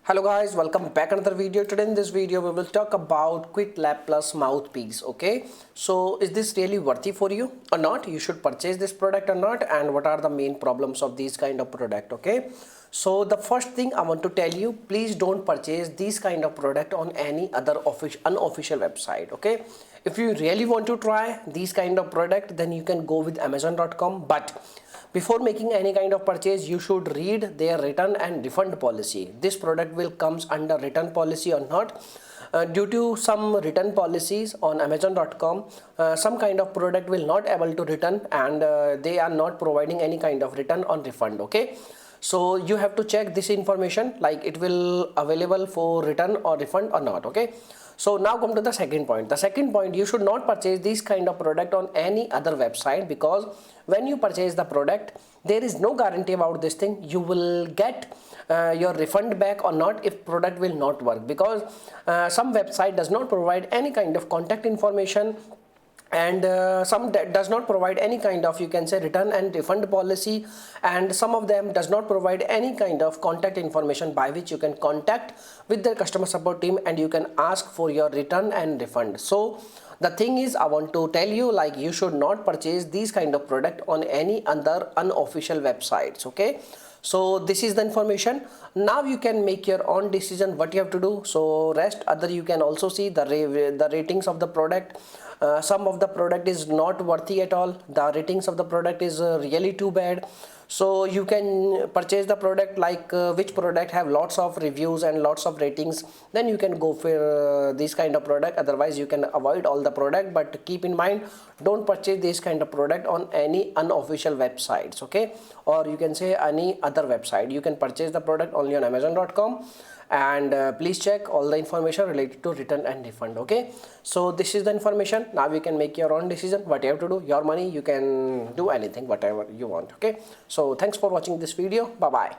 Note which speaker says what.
Speaker 1: Hello guys, welcome back another video. Today in this video we will talk about QuietLab Plus mouthpiece. Okay, so is this really worthy for you or not? You should purchase this product or not, and what are the main problems of these kind of product? Okay, so the first thing I want to tell you, please don't purchase these kind of product on any other unofficial website. Okay, if you really want to try these kind of product, then you can go with amazon.com, but before making any kind of purchase, you should read their return and refund policy. This product will comes under return policy or not. Due to some return policies on amazon.com, some kind of product will not able to return, and they are not providing any kind of return or refund. Okay, so you have to check this information, like it will available for return or refund or not. Okay, so now come to the second point. The second point, you should not purchase this kind of product on any other website, because when you purchase the product, there is no guarantee about this thing. You will get your refund back or not if product will not work, because some website does not provide any kind of contact information, and some does not provide any kind of, you can say, return and refund policy, and some of them does not provide any kind of contact information by which you can contact with the customer support team and you can ask for your return and refund. So the thing is, I want to tell you, like, you should not purchase these kind of product on any other unofficial websites. Okay, so this is the information. Now you can make your own decision what you have to do. So rest other, you can also see the ratings of the product. Some of the product is not worthy at all. The ratings of the product is really too bad. So you can purchase the product, like which product have lots of reviews and lots of ratings, then you can go for this kind of product. Otherwise you can avoid all the product, but keep in mind, don't purchase this kind of product on any unofficial websites. Okay, or you can say any other website. You can purchase the product only on amazon.com, and please check all the information related to return and refund. Okay, so this is the information. Now you can make your own decision what you have to do. Your money, you can do anything whatever you want. Okay, so thanks for watching this video. Bye bye.